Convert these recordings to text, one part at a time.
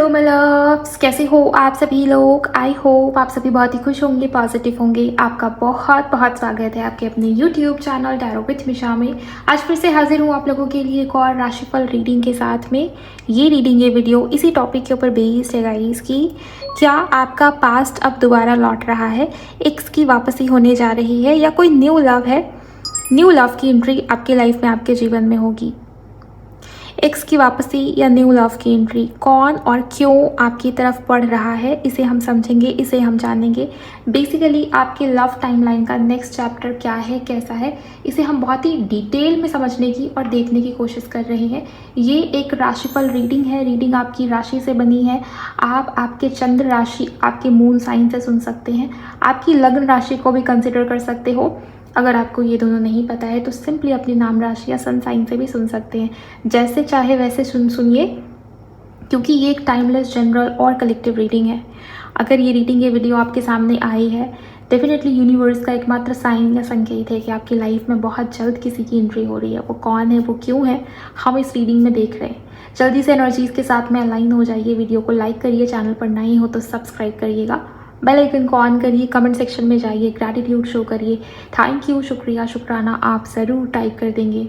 Hello my loves, कैसे हो आप सभी लोग। आई होप आप सभी बहुत ही खुश होंगे, पॉजिटिव होंगे। आपका बहुत बहुत स्वागत है आपके अपने यूट्यूब चैनल टैरो विद मिशा में। आज फिर से हाजिर हूँ आप लोगों के लिए एक और राशिफल रीडिंग के साथ में। ये रीडिंग, ये वीडियो इसी टॉपिक के ऊपर बेस्ड है गाइस कि क्या आपका पास्ट अब दोबारा लौट रहा है, एक्स की वापसी होने जा रही है, या कोई न्यू लव है, न्यू लव की एंट्री आपकी लाइफ में, आपके जीवन में होगी। एक्स की वापसी या न्यू लव की एंट्री कौन और क्यों आपकी तरफ पड़ रहा है, इसे हम समझेंगे, इसे हम जानेंगे। बेसिकली आपके लव टाइमलाइन का नेक्स्ट चैप्टर क्या है, कैसा है, इसे हम बहुत ही डिटेल में समझने की और देखने की कोशिश कर रहे हैं। ये एक राशिफल रीडिंग है, रीडिंग आपकी राशि से बनी है। आप आपके चंद्र राशि, आपके मून साइन से सुन सकते हैं, आपकी लग्न राशि को भी कंसिडर कर सकते हो। अगर आपको ये दोनों नहीं पता है तो सिंपली अपनी नाम राशि या सन साइन से भी सुन सकते हैं, जैसे चाहे वैसे सुनिए, क्योंकि ये एक टाइमलेस, जनरल और कलेक्टिव रीडिंग है। अगर ये रीडिंग, ये वीडियो आपके सामने आई है, डेफिनेटली यूनिवर्स का एकमात्र साइन या संकेत है कि आपकी लाइफ में बहुत जल्द किसी की एंट्री हो रही है। वो कौन है, वो क्यों है, हम इस रीडिंग में देख रहे हैं। जल्दी से एनर्जीज़ के साथ में अलाइन हो जाइए। वीडियो को लाइक करिए, चैनल पर नए हो तो सब्सक्राइब करिएगा, बेल आइकन को ऑन करिए, कमेंट सेक्शन में जाइए, ग्रैटिट्यूड शो करिए, थैंक यू, शुक्रिया, शुक्राना आप ज़रूर टाइप कर देंगे।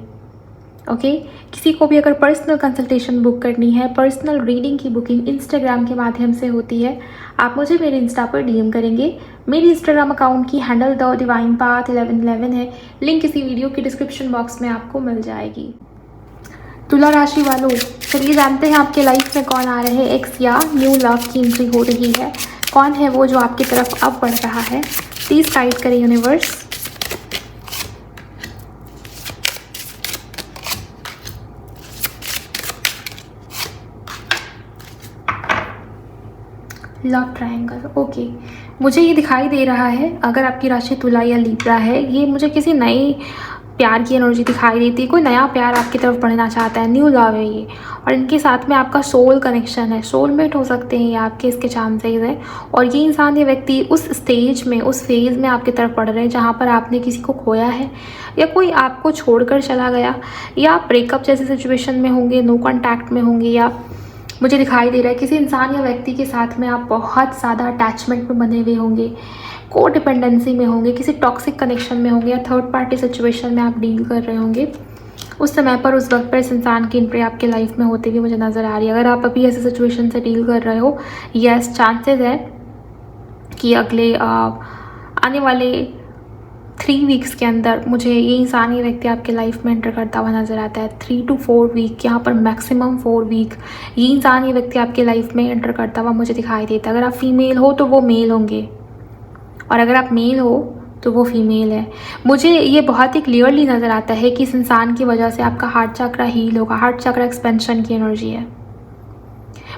ओके किसी को भी अगर पर्सनल कंसल्टेशन बुक करनी है, पर्सनल रीडिंग की बुकिंग इंस्टाग्राम के माध्यम से होती है। आप मुझे मेरे इंस्टा पर डीएम करेंगे। मेरी इंस्टाग्राम अकाउंट की हैंडल द डिवाइन पाथ 1111 है। लिंक इसी वीडियो के डिस्क्रिप्शन बॉक्स में आपको मिल जाएगी। तुला राशि वालों, चलिए जानते हैं आपके लाइफ में कौन आ रहे हैं, एक्स या न्यू लव की एंट्री हो रही है। कौन है वो जो आपकी तरफ अब बढ़ रहा है, प्लीज गाइड करें यूनिवर्स। Love triangle, okay. मुझे ये दिखाई दे रहा है, अगर आपकी राशि तुला या लिब्रा है, ये मुझे किसी नई प्यार की एनर्जी दिखाई देती है। कोई नया प्यार आपकी तरफ बढ़ना चाहता है, न्यू लव है ये, और इनके साथ में आपका सोल कनेक्शन है, सोलमेट हो सकते हैं ये आपके, इसके चांसेस हैं। और ये इंसान, ये व्यक्ति उस स्टेज में, उस फेज़ में आपकी तरफ बढ़ रहे हैं जहाँ पर आपने किसी को खोया है, या कोई आपको छोड़कर चला गया, या ब्रेकअप जैसे सिचुएशन में होंगे, नो कॉन्टैक्ट में होंगे, या मुझे दिखाई दे रहा है किसी इंसान या व्यक्ति के साथ में आप बहुत ज़्यादा अटैचमेंट में बने हुए होंगे, को डिपेंडेंसी में होंगे, किसी टॉक्सिक कनेक्शन में होंगे, या थर्ड पार्टी सिचुएशन में आप डील कर रहे होंगे। उस समय पर, उस वक्त पर इस इंसान की एंट्री आपके लाइफ में होती हुई मुझे नज़र आ रही है। अगर आप अभी ऐसे सिचुएशन से डील कर रहे हो, यस, चांसेस है कि अगले आने वाले 3 वीक्स के अंदर मुझे ये इंसान, ये व्यक्ति आपके लाइफ में एंटर करता हुआ नज़र आता है। 3 to 4 वीक, यहाँ पर मैक्सिमम 4 वीक ये इंसान, ये व्यक्ति आपके लाइफ में एंटर करता हुआ मुझे दिखाई देता है। अगर आप फीमेल हो तो वो मेल होंगे, और अगर आप मेल हो तो वो फीमेल है। मुझे ये बहुत ही क्लियरली नज़र आता है कि इस इंसान की वजह से आपका हार्ट चक्रा हील होगा। हार्ट चक्रा एक्सपेंशन की एनर्जी है,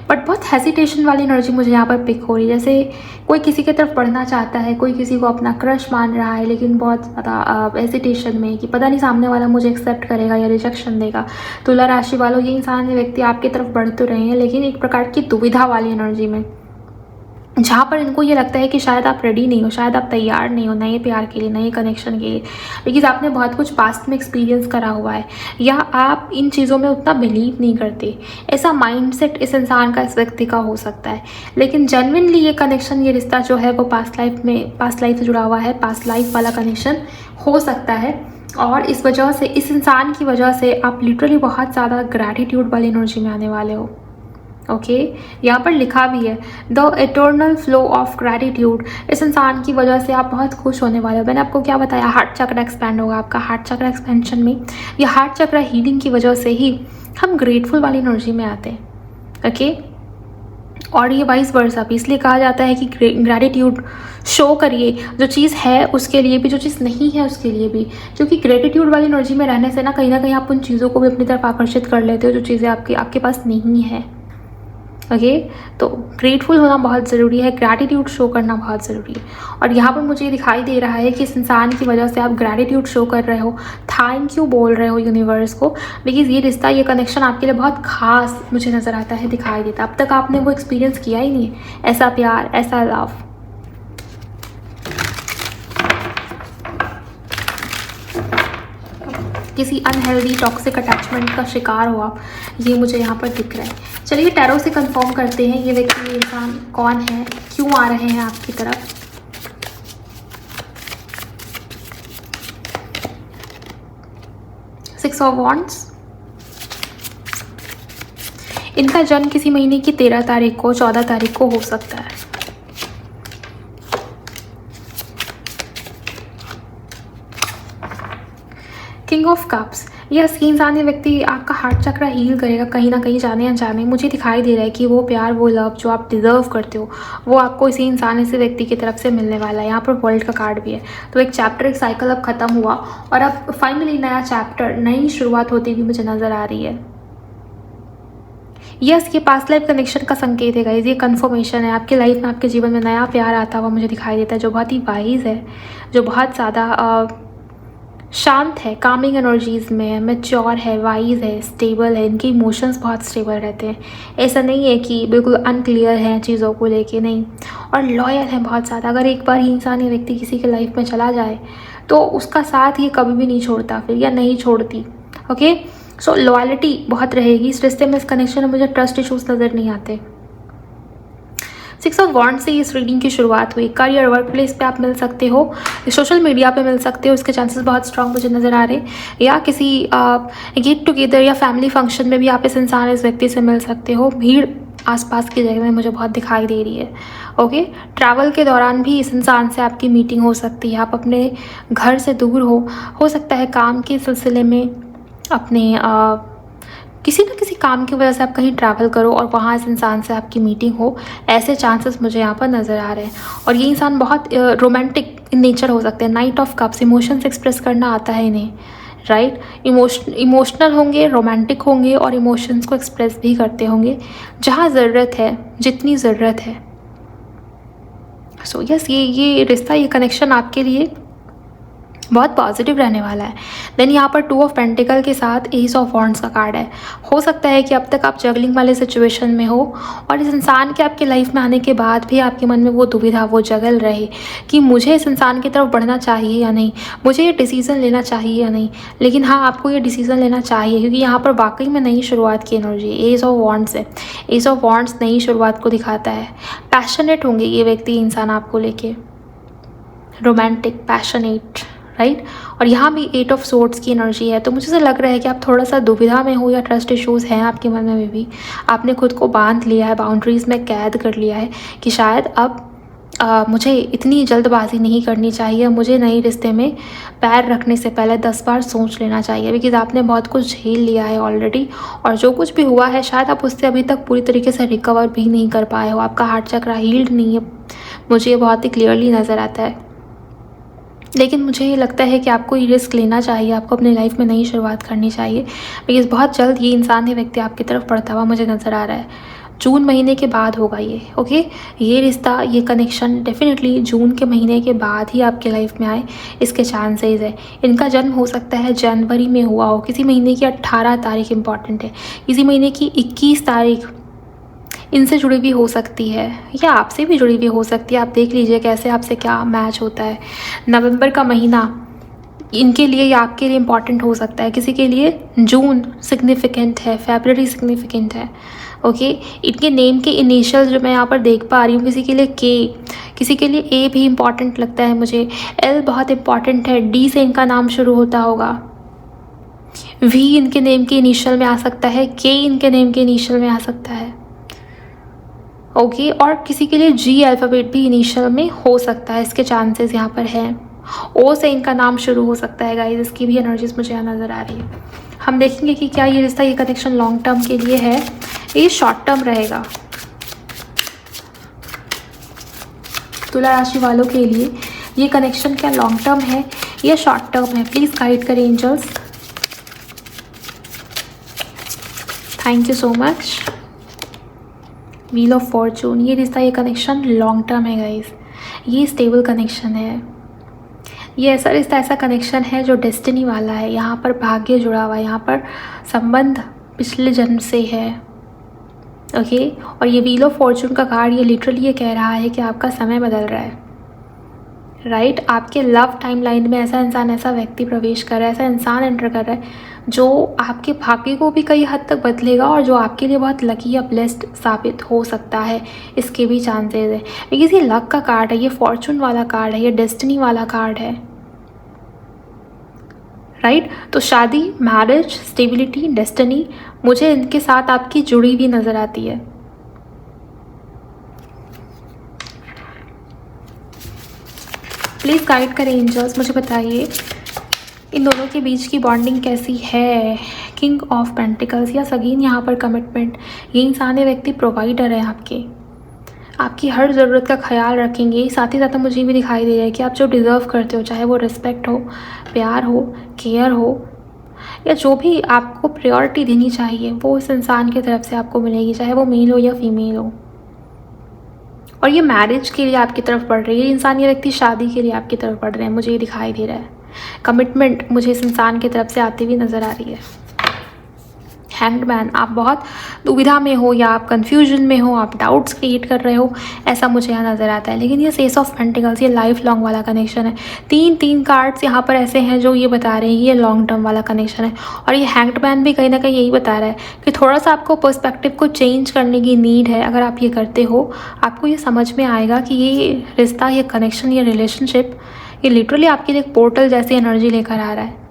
बट बहुत हेजिटेशन वाली एनर्जी मुझे यहाँ पर पिक हो रही है। जैसे कोई किसी की तरफ बढ़ना चाहता है, कोई किसी को अपना क्रश मान रहा है, लेकिन बहुत ज़्यादा हेजिटेशन में कि पता नहीं सामने वाला मुझे एक्सेप्ट करेगा या रिजेक्शन देगा। तुला राशि वालों, ये इंसान, ये व्यक्ति आपकी तरफ बढ़ तो रहे हैं, लेकिन एक प्रकार की दुविधा वाली एनर्जी में, जहाँ पर इनको ये लगता है कि शायद आप रेडी नहीं हो, शायद आप तैयार नहीं हो नए प्यार के लिए, नए कनेक्शन के लिए, बिकॉज आपने बहुत कुछ पास्ट में एक्सपीरियंस करा हुआ है, या आप इन चीज़ों में उतना बिलीव नहीं करते। ऐसा माइंडसेट इस इंसान का, इस व्यक्ति का हो सकता है। लेकिन जेन्युइनली ये कनेक्शन, ये रिश्ता जो है वो पास्ट लाइफ से जुड़ा हुआ है, पास्ट लाइफ वाला कनेक्शन हो सकता है। और इस वजह से, इस इंसान की वजह से आप लिटरली बहुत ज़्यादा ग्रैटिट्यूड वाली एनर्जी में आने वाले हो। ओके यहाँ पर लिखा भी है the eternal flow of gratitude. इस इंसान की वजह से आप बहुत खुश होने वाले हो। मैंने आपको क्या बताया, हार्ट चक्र एक्सपैंड होगा आपका। हार्ट चक्र एक्सपेंशन में, या हार्ट चक्र हीलिंग की वजह से ही हम ग्रेटफुल वाली एनर्जी में आते हैं। ओके और ये वाइस वर्सा भी, इसलिए कहा जाता है कि ग्रैटिट्यूड शो करिए, जो चीज़ है उसके लिए भी, जो चीज़ नहीं है उसके लिए भी, क्योंकि ग्रेटिट्यूड वाली एनर्जी में रहने से ना कहीं आप उन चीज़ों को भी अपनी तरफ आकर्षित कर लेते हो जो चीज़ें आपके पास नहीं है। ओके तो ग्रेटफुल होना बहुत ज़रूरी है, ग्रैटिट्यूड शो करना बहुत ज़रूरी है। और यहाँ पर मुझे दिखाई दे रहा है कि इस इंसान की वजह से आप ग्रैटिट्यूड शो कर रहे हो, थैंक यू बोल रहे हो यूनिवर्स को, बिकॉज ये रिश्ता, ये कनेक्शन आपके लिए बहुत खास मुझे नज़र आता है, दिखाई देता। अब तक आपने वो एक्सपीरियंस किया ही नहीं है, ऐसा प्यार, ऐसा लव। किसी अनहेल्दी टॉक्सिक अटैचमेंट का शिकार हो आप, ये मुझे यहाँ पर दिख रहा है। चलिए टैरो से कंफर्म करते हैं ये व्यक्ति, ये इंसान कौन है, क्यों आ रहे हैं आपकी तरफ। Six of wands. इनका जन्म किसी महीने की 13 तारीख को, 14 तारीख को हो सकता है। King of cups. यस, ये इंसान, ये व्यक्ति आपका हार्ट चक्र हील करेगा कहीं ना कहीं, जाने अनजाने। मुझे दिखाई दे रहा है कि वो प्यार, वो लव जो आप डिज़र्व करते हो, वो आपको इसी इंसान, इसी व्यक्ति की तरफ से मिलने वाला है। यहाँ पर वर्ल्ड का कार्ड भी है। तो एक चैप्टर, एक साइकिल अब ख़त्म हुआ और अब फाइनली नया चैप्टर, नई शुरुआत होती हुई मुझे नज़र आ रही है। यस, ये पास्ट लाइफ कनेक्शन का संकेत है गाइज, ये कंफर्मेशन है। आपकी लाइफ में, आपके जीवन में नया प्यार आता हुआ मुझे दिखाई देता है, जो बहुत ही वाइज है, जो बहुत ज़्यादा शांत है, कामिंग एनर्जीज़ में है, मैच्योर है, वाइज है, स्टेबल है। इनके इमोशंस बहुत स्टेबल रहते हैं। ऐसा नहीं है कि बिल्कुल अनक्लियर है चीज़ों को लेके, नहीं। और लॉयल है बहुत ज़्यादा। अगर एक बार ही इंसान, ये व्यक्ति किसी के लाइफ में चला जाए तो उसका साथ ये कभी भी नहीं छोड़ता फिर, या नहीं छोड़ती। ओके, सो लॉयल्टी बहुत रहेगी इस रिश्ते में, इस कनेक्शन में। मुझे ट्रस्ट इशूज़ नज़र नहीं आते। सिक्स ऑफ वॉन्ड्स से इस रीडिंग की शुरुआत हुई। करियर, वर्क प्लेस पे आप मिल सकते हो, सोशल मीडिया पे मिल सकते हो, इसके चांसेस बहुत स्ट्रांग मुझे नज़र आ रहे हैं। या किसी गेट टुगेदर या फैमिली फंक्शन में भी आप इस इंसान, इस व्यक्ति से मिल सकते हो। भीड़ आसपास की जगह में मुझे बहुत दिखाई दे रही है। ओके, ट्रैवल के दौरान भी इस इंसान से आपकी मीटिंग हो सकती है। आप अपने घर से दूर हो सकता है काम के सिलसिले में, अपने किसी न किसी काम की वजह से आप कहीं ट्रैवल करो और वहाँ इस इंसान से आपकी मीटिंग हो। ऐसे चांसेस मुझे यहाँ पर नज़र आ रहे हैं। और ये इंसान बहुत रोमांटिक इन नेचर हो सकते हैं। Night of cups, emotions express करना आता है इन्हें, राइट। इमोशनल होंगे, रोमांटिक होंगे और इमोशंस को एक्सप्रेस भी करते होंगे जहाँ ज़रूरत है, जितनी ज़रूरत है। सो यस, ये रिश्ता, ये कनेक्शन आपके लिए बहुत पॉजिटिव रहने वाला है। देन यहाँ पर 2 ऑफ पेंटिकल के साथ एस ऑफ वॉन्ड्स का कार्ड है। हो सकता है कि अब तक आप जगलिंग वाले सिचुएशन में हो और इस इंसान के आपके लाइफ में आने के बाद भी आपके मन में वो दुविधा, वो जगल रहे कि मुझे इस इंसान की तरफ बढ़ना चाहिए या नहीं, मुझे ये डिसीज़न लेना चाहिए या नहीं। लेकिन हाँ, आपको ये डिसीज़न लेना चाहिए, क्योंकि यहाँ पर वाकई में नई शुरुआत की एनर्जी एस ऑफ वॉन्ड्स है। एस ऑफ वॉन्ड्स नई शुरुआत को दिखाता है। पैशनेट होंगे ये व्यक्ति, इंसान आपको लेके, रोमांटिक, पैशनेट, राइट। और यहाँ भी 8 ऑफ सोर्ड्स की एनर्जी है। तो मुझे ऐसा लग रहा है कि आप थोड़ा सा दुविधा में हो या ट्रस्ट इश्यूज़ हैं आपके मन में भी। आपने खुद को बांध लिया है, बाउंड्रीज़ में कैद कर लिया है कि शायद अब मुझे इतनी जल्दबाजी नहीं करनी चाहिए, मुझे नए रिश्ते में पैर रखने से पहले 10 बार सोच लेना चाहिए, बिकॉज आपने बहुत कुछ झेल लिया है ऑलरेडी। और जो कुछ भी हुआ है शायद आप उससे अभी तक पूरी तरीके से रिकवर भी नहीं कर पाए हो। आपका हार्ट चक्र हील्ड नहीं है, मुझे ये बहुत ही क्लियरली नज़र आता है। लेकिन मुझे ये लगता है कि आपको ये रिस्क लेना चाहिए, आपको अपनी लाइफ में नई शुरुआत करनी चाहिए, बिकॉज बहुत जल्द ये इंसान, ये व्यक्ति आपकी तरफ बढ़ता हुआ मुझे नज़र आ रहा है। जून महीने के बाद होगा ये। ओके, ये रिश्ता, ये कनेक्शन डेफिनेटली जून के महीने के बाद ही आपके लाइफ में आए, इसके चांसेस है। इनका जन्म हो सकता है जनवरी में हुआ हो, किसी महीने की 18 तारीख इंपॉर्टेंट है, किसी महीने की 21 तारीख इनसे जुड़ी भी हो सकती है या आपसे भी जुड़ी भी हो सकती है। आप देख लीजिए कैसे आपसे क्या मैच होता है। नवंबर का महीना इनके लिए या आपके लिए इम्पॉर्टेंट हो सकता है, किसी के लिए जून सिग्निफिकेंट है, फरवरी सिग्निफिकेंट है। ओके, इनके नेम के इनिशियल्स जो मैं यहाँ पर देख पा रही हूँ, किसी के लिए के, किसी के लिए ए भी इम्पॉर्टेंट लगता है मुझे, एल बहुत इम्पॉर्टेंट है, डी से इनका नाम शुरू होता होगा, वी इनके नेम के इनिशियल में आ सकता है, के इनके नेम के इनिशियल में आ सकता है। ओके, और किसी के लिए जी अल्फ़ाबेट भी इनिशियल में हो सकता है, इसके चांसेस यहाँ पर हैं। ओ से इनका नाम शुरू हो सकता है गाइस, इसकी भी एनर्जीज मुझे यहाँ नज़र आ रही है। हम देखेंगे कि क्या ये रिश्ता, ये कनेक्शन लॉन्ग टर्म के लिए है, ये शॉर्ट टर्म रहेगा। तुला राशि वालों के लिए ये कनेक्शन क्या लॉन्ग टर्म है या शॉर्ट टर्म है, प्लीज़ गाइड करें angels. Thank you so much. Wheel of fortune, ये रिश्ता, ये कनेक्शन लॉन्ग टर्म है गाइस, ये स्टेबल कनेक्शन है। ये ऐसा रिश्ता, ऐसा कनेक्शन है जो डेस्टिनी वाला है। यहाँ पर भाग्य जुड़ा हुआ है, यहाँ पर संबंध पिछले जन्म से है। ओके, और ये व्हील ऑफ फॉर्चून का कार्ड, ये लिटरली ये कह रहा है कि आपका समय बदल रहा है, राइट। आपके लव टाइम लाइन में ऐसा इंसान, ऐसा व्यक्ति प्रवेश कर रहा है, ऐसा इंसान एंटर कर रहा है जो आपके भाग्य को भी कई हद तक बदलेगा और जो आपके लिए बहुत लकी या ब्लेस्ड साबित हो सकता है, इसके भी चांसेस है। बिकॉज ये लक का कार्ड है, ये फॉर्चून वाला कार्ड है, ये डेस्टिनी वाला कार्ड है, राइट। तो शादी, मैरिज, स्टेबिलिटी, डेस्टिनी, मुझे इनके साथ आपकी जुड़ी हुई नज़र आती है। प्लीज़ गाइड करें एंजल्स, मुझे बताइए इन दोनों के बीच की बॉन्डिंग कैसी है। किंग ऑफ पेंटिकल्स या अगेन यहाँ पर कमिटमेंट। ये इंसान, ये व्यक्ति प्रोवाइडर है, आपकी हर ज़रूरत का ख्याल रखेंगे। साथ ही साथ मुझे भी दिखाई दे रहा है कि आप जो डिज़र्व करते हो, चाहे वो रिस्पेक्ट हो, प्यार हो, केयर हो, या जो भी आपको प्रायोरिटी देनी चाहिए वो इस इंसान की तरफ से आपको मिलेगी, चाहे वो मेल हो या फीमेल हो। और ये मैरिज के लिए आपकी तरफ बढ़ रही है, इंसान, ये व्यक्ति शादी के लिए आपकी तरफ बढ़ रहे हैं, मुझे ये दिखाई दे रहा है। कमिटमेंट मुझे इस इंसान की तरफ से आती हुई नज़र आ रही है। हैंग्ड मैन, आप बहुत दुविधा में हो या आप कंफ्यूजन में हो, आप डाउट्स क्रिएट कर रहे हो, ऐसा मुझे यहाँ नज़र आता है। लेकिन ये एस ऑफ पेंटिकल्स, ये लाइफ लॉन्ग वाला कनेक्शन है। तीन कार्ड्स यहाँ पर ऐसे हैं जो ये बता रहे हैं ये लॉन्ग टर्म वाला कनेक्शन है। और ये हैंग्ड मैन भी कहीं ना कहीं यही बता रहा है कि थोड़ा सा आपको पर्सपेक्टिव को चेंज करने की नीड है। अगर आप ये करते हो, आपको ये समझ में आएगा कि ये रिश्ता, ये कनेक्शन, ये रिलेशनशिप, ये लिटरली आपके लिए एक पोर्टल जैसी एनर्जी लेकर आ रहा है,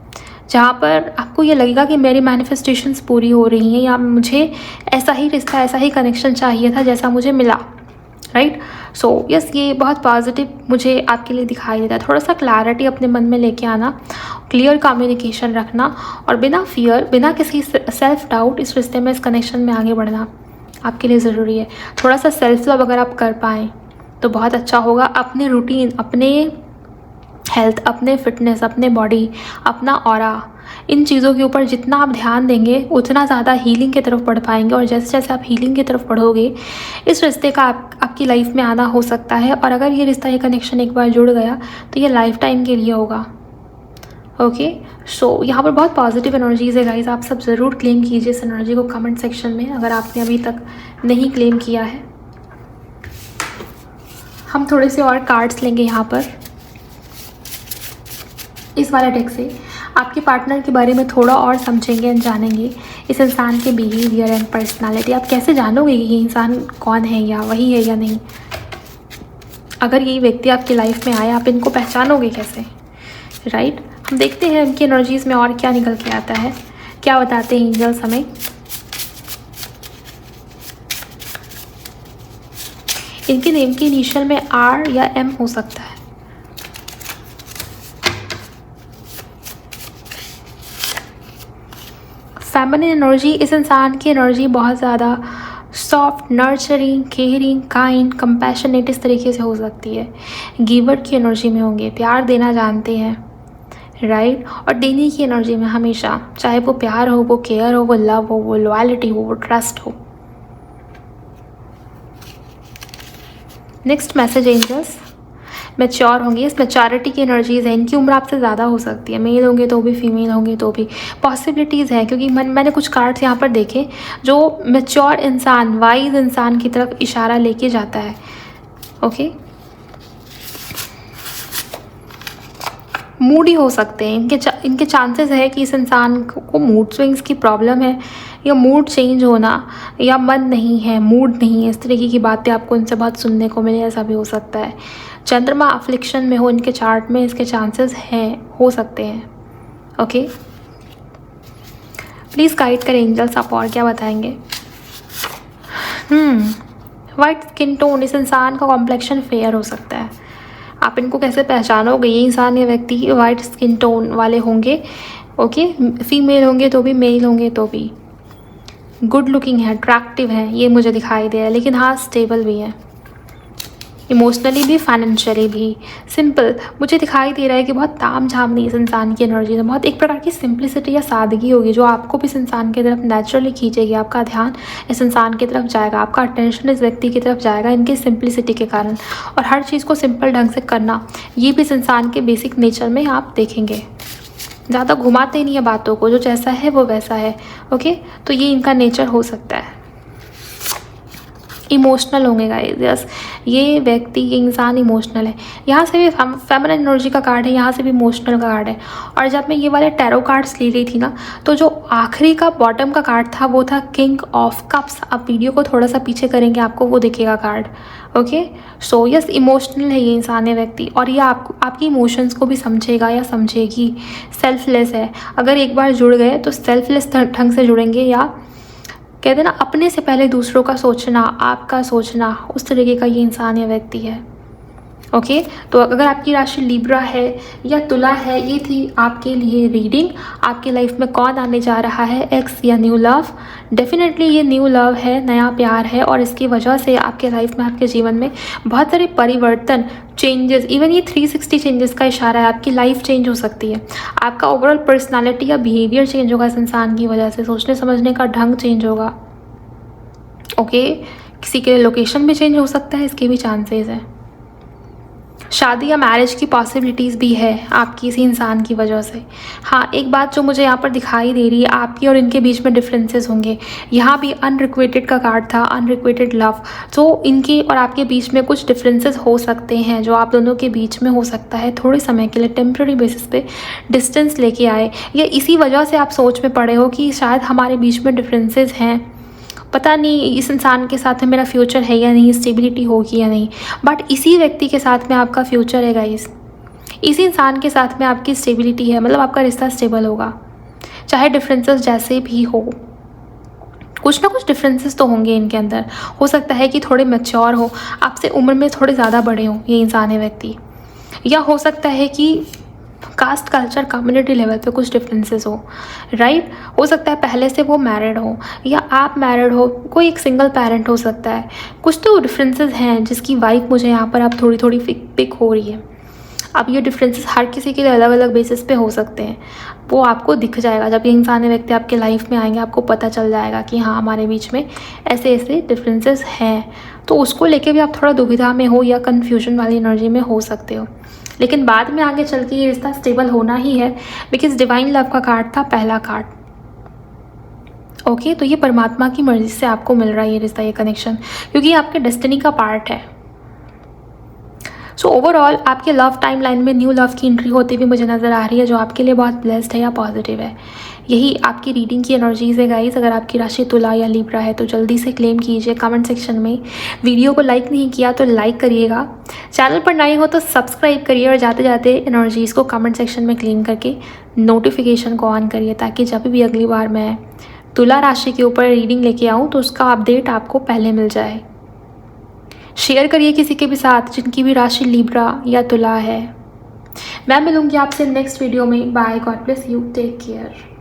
जहाँ पर आपको ये लगेगा कि मेरी मैनिफेस्टेशंस पूरी हो रही हैं, या मुझे ऐसा ही रिश्ता, ऐसा ही कनेक्शन चाहिए था जैसा मुझे मिला, राइट। सो यस, ये बहुत पॉजिटिव मुझे आपके लिए दिखाई देता है। थोड़ा सा क्लैरिटी अपने मन में लेके आना, क्लियर कम्युनिकेशन रखना और बिना फियर, बिना किसी सेल्फ डाउट इस रिश्ते में, इस कनेक्शन में आगे बढ़ना आपके लिए ज़रूरी है। थोड़ा सा सेल्फ लव अगर आप कर पाएँ तो बहुत अच्छा होगा। अपने रूटीन, अपने हेल्थ, अपने फिटनेस, अपने बॉडी, अपना ऑरा, इन चीज़ों के ऊपर जितना आप ध्यान देंगे उतना ज़्यादा हीलिंग की तरफ बढ़ पाएंगे। और जैसे जैसे आप हीलिंग की तरफ बढ़ोगे, इस रिश्ते का आपकी लाइफ में आना हो सकता है। और अगर ये रिश्ता, ये कनेक्शन एक बार जुड़ गया तो ये लाइफ टाइम के लिए होगा। ओके, सो यहाँ पर बहुत पॉजिटिव एनर्जीज़ है गाइज। आप सब ज़रूर क्लेम कीजिए इस एनर्जी को कमेंट सेक्शन में, अगर आपने अभी तक नहीं क्लेम किया है। हम थोड़े से और कार्ड्स लेंगे यहाँ पर इस वाले डेक से। आपके पार्टनर के बारे में थोड़ा और समझेंगे एंड जानेंगे, इस इंसान के बिहेवियर एंड पर्सनालिटी। आप कैसे जानोगे कि ये इंसान कौन है, या वही है या नहीं। अगर ये व्यक्ति आपकी लाइफ में आए, आप इनको पहचानोगे कैसे, राइट। हम देखते हैं इनकी एनर्जीज़ में और क्या निकल के आता है, क्या बताते हैं एंजल्स हमें। इनके नेम के इनिशियल में R या M हो सकता है। फेमिनिन एनर्जी, इस इंसान की एनर्जी बहुत ज़्यादा soft, nurturing, caring, kind, compassionate इस तरीके से हो सकती है। गिवर की एनर्जी में होंगे, प्यार देना जानते हैं, राइट। और देने की एनर्जी में हमेशा, चाहे वो प्यार हो, वो केयर हो, वो लव हो, वो लॉयल्टी हो, वो ट्रस्ट हो। नेक्स्ट मैसेज एंजल्स, मैच्योर होंगे, इस मैच्योरिटी की एनर्जीज़ है। इनकी उम्र आपसे ज़्यादा हो सकती है, मेल होंगे तो भी, फीमेल होंगे तो भी, पॉसिबिलिटीज़ है। क्योंकि मैंने कुछ कार्ड्स यहाँ पर देखे जो मैच्योर इंसान, वाइज इंसान की तरफ इशारा लेके जाता है। ओके, मूडी हो सकते हैं इनके चांसेस है कि इस इंसान को मूड स्विंग्स की प्रॉब्लम है, या मूड चेंज होना, या मन नहीं है, मूड नहीं है, इस तरीके की बातें आपको इनसे बहुत सुनने को मिले, ऐसा भी हो सकता है। चंद्रमा अफ्लिक्शन में हो इनके चार्ट में, इसके चांसेस हैं, हो सकते हैं। ओके, प्लीज़ गाइड करें एंजल्स, आप और क्या बताएंगे। वाइट स्किन टोन, इस इंसान का कॉम्प्लेक्शन फेयर हो सकता है। आप इनको कैसे पहचानोगे, ये इंसान, ये व्यक्ति वाइट स्किन टोन वाले होंगे। ओके, फीमेल होंगे तो भी, मेल होंगे तो भी, गुड लुकिंग है, अट्रैक्टिव है, ये मुझे दिखाई दे रहा है। लेकिन हाँ, स्टेबल भी है, इमोशनली भी, फाइनेंशियली भी। सिंपल मुझे दिखाई दे रहा है कि बहुत ताम झाम नहीं इस इंसान की एनर्जी में, बहुत एक प्रकार की सिंप्लिसिटी या सादगी होगी जो आपको भी इस इंसान की तरफ नेचुरली खींचेगी। आपका ध्यान इस इंसान की तरफ जाएगा, आपका अटेंशन इस व्यक्ति की तरफ जाएगा इनकी सिंप्लिसिटी के कारण। और हर चीज़ को सिंपल ढंग से करना, ये भी इस इंसान के बेसिक नेचर में आप देखेंगे। ज़्यादा घुमाते नहीं है बातों को, जो जैसा है वो वैसा है। ओके, तो ये इनका नेचर हो सकता है। इमोशनल होंगे गाइस। यस, ये व्यक्ति, ये इंसान इमोशनल है। यहाँ से भी फेमिनिन एनर्जी का कार्ड है, यहाँ से भी इमोशनल का कार्ड है। और जब मैं ये वाले टैरो कार्ड्स ले रही थी ना, तो जो आखिरी का बॉटम का कार्ड था वो था किंग ऑफ कप्स। आप वीडियो को थोड़ा सा पीछे करेंगे, आपको वो दिखेगा card. Okay, so yes, emotional है ये इंसान, है व्यक्ति, और ये आपकी इमोशंस को भी समझेगा या समझेगी। सेल्फलेस है, अगर एक बार जुड़ गए तो सेल्फलेस ढंग से जुड़ेंगे, या कहते हैं ना अपने से पहले दूसरों का सोचना, आपका सोचना, उस तरीके का ये इंसान या व्यक्ति है। ओके, तो अगर आपकी राशि लिब्रा है या तुला है, ये थी आपके लिए रीडिंग। आपकी लाइफ में कौन आने जा रहा है, एक्स या न्यू लव। डेफिनेटली ये न्यू लव है, नया प्यार है, और इसकी वजह से आपके लाइफ में, आपके जीवन में बहुत सारे परिवर्तन, चेंजेस, इवन ये 360 चेंजेस का इशारा है। आपकी लाइफ चेंज हो सकती है, आपका ओवरऑल पर्सनालिटी या बिहेवियर चेंज होगा इस इंसान की वजह से, सोचने समझने का ढंग चेंज होगा। ओके, किसी के लिए लोकेशन भी चेंज हो सकता है, इसके भी चांसेस है। शादी या मैरिज की पॉसिबिलिटीज़ भी है आपकी इसी इंसान की वजह से। हाँ, एक बात जो मुझे यहाँ पर दिखाई दे रही है, आपकी और इनके बीच में डिफरेंसेस होंगे। यहाँ भी अनरिक्वेटेड का कार्ड था, अनरिक्वेटेड लव। तो इनके और आपके बीच में कुछ डिफरेंसेस हो सकते हैं, जो आप दोनों के बीच में हो सकता है थोड़े समय के लिए टेम्प्रेरी बेसिस पे डिस्टेंस लेके आए, या इसी वजह से आप सोच में पड़े हो कि शायद हमारे बीच में डिफरेंसेस हैं, पता नहीं इस इंसान के साथ में मेरा फ्यूचर है या नहीं, स्टेबिलिटी होगी या नहीं। बट इसी व्यक्ति के साथ में आपका फ्यूचर है गाइस, इसी इंसान के साथ में आपकी स्टेबिलिटी है, मतलब आपका रिश्ता स्टेबल होगा, चाहे डिफरेंसेस जैसे भी हो। कुछ ना कुछ डिफरेंसेस तो होंगे इनके अंदर। हो सकता है कि थोड़े मैच्योर हो, आपसे उम्र में थोड़े ज़्यादा बड़े हों ये इंसान है व्यक्ति, या हो सकता है कि कास्ट, कल्चर, कम्युनिटी लेवल पे कुछ डिफरेंसेस हो, राइट। हो सकता है पहले से वो मैरिड हो या आप मैरिड हो, कोई एक सिंगल पेरेंट हो सकता है। कुछ तो डिफरेंसेस हैं जिसकी वाइफ मुझे यहाँ पर अब थोड़ी थोड़ी पिक हो रही है। अब ये डिफरेंसेस हर किसी के लिए अलग अलग बेसिस पे हो सकते हैं, वो आपको दिख जाएगा जब ये इंसान व्यक्ति आपके लाइफ में आएंगे, आपको पता चल जाएगा कि हाँ हमारे बीच में ऐसे ऐसे डिफरेंसेस हैं। तो उसको लेके भी आप थोड़ा दुविधा में हो या कन्फ्यूजन वाली एनर्जी में हो सकते हो, लेकिन बाद में आगे चल के ये रिश्ता स्टेबल होना ही है, बिकॉज डिवाइन लव का कार्ड था पहला कार्ड। ओके, तो ये परमात्मा की मर्जी से आपको मिल रहा है ये रिश्ता, ये कनेक्शन, क्योंकि ये आपके डेस्टिनी का पार्ट है। सो ओवरऑल आपके लव टाइम लाइन में न्यू लव की एंट्री होती हुई मुझे नज़र आ रही है, जो आपके लिए बहुत ब्लेस्ड है या पॉजिटिव है। यही आपकी रीडिंग की एनर्जीज है गाइस। अगर आपकी राशि तुला या लिब्रा है तो जल्दी से क्लेम कीजिए कमेंट सेक्शन में। वीडियो को लाइक नहीं किया तो लाइक करिएगा, चैनल पर नए हो तो सब्सक्राइब करिए, और जाते जाते एनर्जीज़ को कमेंट सेक्शन में क्लेम करके नोटिफिकेशन को ऑन करिए, ताकि जब भी अगली बार मैं तुला राशि के ऊपर रीडिंग लेके आऊँ तो उसका अपडेट आपको पहले मिल जाए। शेयर करिए किसी के भी साथ जिनकी भी राशि लिब्रा या तुला है। मैं मिलूंगी आपसे नेक्स्ट वीडियो में। Bye, God bless you, take care.